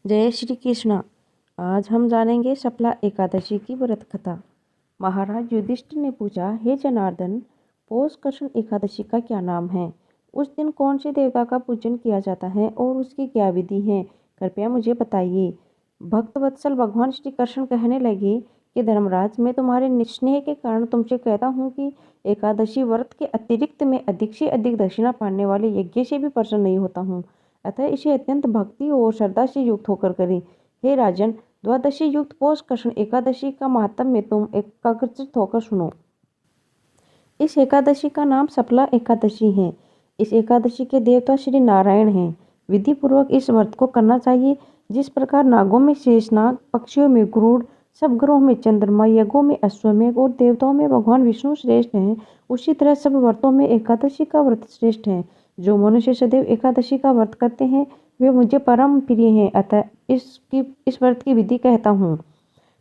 जय श्री कृष्ण। आज हम जानेंगे शपला एकादशी की व्रत कथा। महाराज युधिष्ठिर ने पूछा, हे जनार्दन, पौष कृष्ण एकादशी का क्या नाम है? उस दिन कौन से देवता का पूजन किया जाता है और उसकी क्या विधि है? कृपया मुझे बताइए। भक्त वत्सल भगवान श्री कृष्ण कहने लगे कि धर्मराज, मैं तुम्हारे स्नेह के कारण तुमसे कहता हूँ कि एकादशी व्रत के अतिरिक्त मैं अधिक से अधिक दक्षिणा पाने वाले यज्ञ से भी प्रसन्न नहीं होता हूँ, अतः इसे अत्यंत भक्ति और श्रद्धा से युक्त होकर करें। हे राजन, द्वादशी युक्त पौष कृष्ण एकादशी का महात्म्य तुम एकाग्रचित होकर सुनो। इस एकादशी का नाम शपला एकादशी है। इस एकादशी के देवता श्री नारायण हैं। विधि पूर्वक इस व्रत को करना चाहिए। जिस प्रकार नागों में शेषनाग, पक्षियों में गरुड़, सब ग्रहों में चंद्रमा, यज्ञों में अश्वमेघ और देवताओं में भगवान विष्णु श्रेष्ठ हैं, उसी तरह सब व्रतों में एकादशी का व्रत श्रेष्ठ है। जो मनुष्य सदैव एकादशी का व्रत करते हैं वे मुझे परम प्रिय हैं, अतः इस व्रत की विधि कहता हूँ।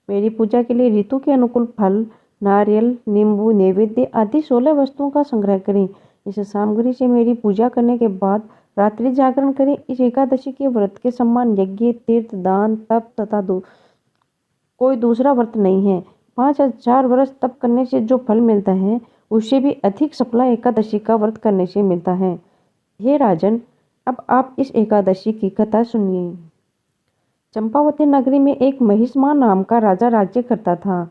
मेरी पूजा के लिए ऋतु के अनुकूल फल, नारियल, नींबू, नैवेद्य आदि 16 वस्तुओं का संग्रह करें। इस सामग्री से मेरी पूजा करने के बाद रात्रि जागरण करें। इस एकादशी के व्रत के समान यज्ञ, तीर्थ, दान, तप तथा कोई दूसरा व्रत नहीं है। 5000 वर्ष तप करने से जो फल मिलता है उससे भी अधिक शपला एकादशी का व्रत करने से मिलता है। हे राजन, अब आप इस एकादशी की कथा सुनिए। चंपावती नगरी में एक महिष्मान नाम का राजा राज्य करता था।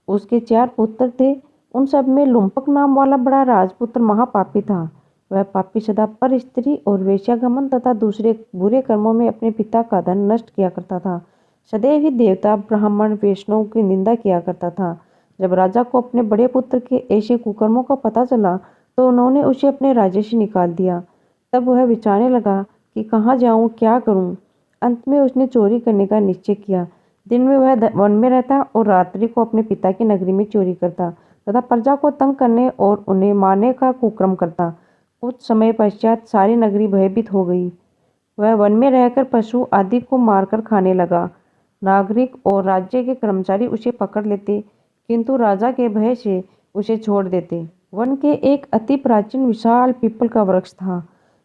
उसके 4 पुत्र थे। उन सब में लुम्पक नाम वाला बड़ा राजपुत्र महापापी था। वह पापी सदा पर स्त्री और वेश्यागमन तथा दूसरे बुरे कर्मों में अपने पिता का धन नष्ट किया करता था। सदैव ही देवता, ब्राह्मण, वैष्णव की निंदा किया करता था। जब राजा को अपने बड़े पुत्र के ऐसे कुकर्मों का पता चला तो उन्होंने उसे अपने राज्य से निकाल दिया। तब वह विचारने लगा कि कहाँ जाऊँ, क्या करूँ। अंत में उसने चोरी करने का निश्चय किया। दिन में वह वन में रहता और रात्रि को अपने पिता की नगरी में चोरी करता तथा प्रजा को तंग करने और उन्हें मारने का कुक्रम करता। कुछ समय पश्चात सारी नगरी भयभीत हो गई। वह वन में रहकर पशु आदि को मारकर खाने लगा। नागरिक और राज्य के कर्मचारी उसे पकड़ लेते, किंतु राजा के भय से उसे छोड़ देते। वन के एक अति प्राचीन विशाल पीपल का वृक्ष था।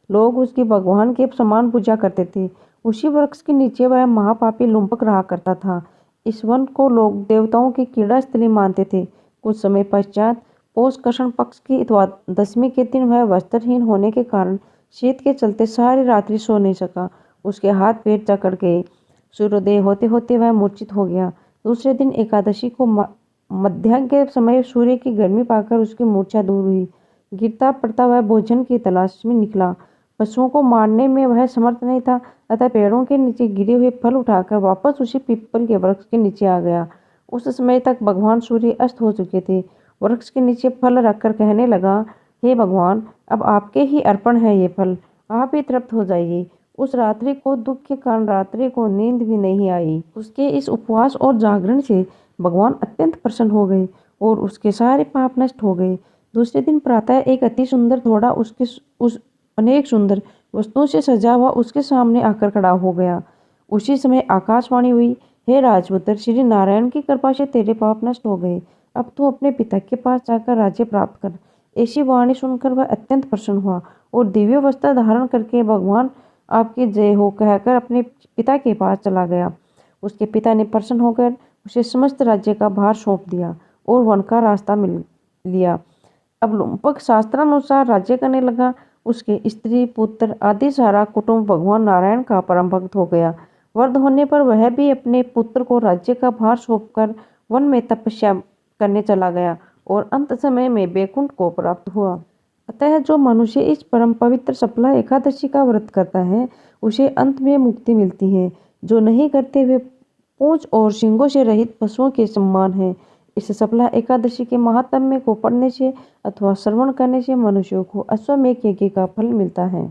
लोग उसकी भगवान के समान पूजा करते थे। उसी वृक्ष के नीचे वह महापापी लुम्पक रहा करता था। इस वन को लोग देवताओं की क्रीड़ा स्थली मानते थे। कुछ समय पश्चात पौष कृष्ण पक्ष की दशमी के दिन वह वस्त्रहीन होने के कारण शीत के चलते सारी रात्रि सो नहीं सका। उसके हाथ पैर जकड़ गए। सूर्योदय होते होते वह मूर्छित हो गया। दूसरे दिन एकादशी को मध्याह्न के समय सूर्य की गर्मी पाकर उसकी मूर्छा दूर हुई। गिरता पड़ता वह भोजन की तलाश में निकला। पशुओं को मारने में वह समर्थ नहीं था, अतः पेड़ों के नीचे गिरे हुए फल उठाकर वापस उसी पीपल के वृक्ष के नीचे आ गया। उस समय तक भगवान सूर्य अस्त हो चुके थे। वृक्ष के नीचे फल रखकर कहने लगा, हे भगवान, अब आपके ही अर्पण है ये फल, आप ही तृप्त हो जाइए। उस रात्रि को दुख के कारण रात्रि को नींद भी नहीं आई। उसके इस उपवास और जागरण से भगवान अत्यंत प्रसन्न हो गए और उसके सारे पाप नष्ट हो गए। दूसरे दिन प्रातः एक अति सुंदर घोड़ा उस अनेक सुंदर वस्तुओं से सजा हुआ उसके सामने आकर खड़ा हो गया। उसी समय आकाशवाणी हुई, हे राजपुत्र, श्री नारायण की कृपा से तेरे पाप नष्ट हो गए। अब तू अपने पिता के पास जाकर राज्य प्राप्त कर। ऐसी वाणी सुनकर वह अत्यंत प्रसन्न हुआ और दिव्य वस्त्र धारण करके भगवान आपकी जय हो कहकर अपने पिता के पास चला गया। उसके पिता ने प्रसन्न होकर उसे समस्त राज्य का भार सौंप दिया और वन का रास्ता मिल लिया। अब लुम्पक शास्त्रानुसार राज्य करने लगा। उसके स्त्री, पुत्र आदि सारा कुटुंब भगवान नारायण का परम भक्त हो गया। वृद्ध होने पर वह भी अपने पुत्र को राज्य का भार सौंपकर वन में तपस्या करने चला गया और अंत समय में बैकुंठ को प्राप्त हुआ। अतः जो मनुष्य इस परम पवित्र शपला एकादशी का व्रत करता है उसे अंत में मुक्ति मिलती है। जो नहीं करते वे पूंछ और सींगों से रहित पशुओं के समान है। इस शपला एकादशी के महात्म्य को पढ़ने से अथवा श्रवण करने से मनुष्यों को अश्वमेध यज्ञ का फल मिलता है।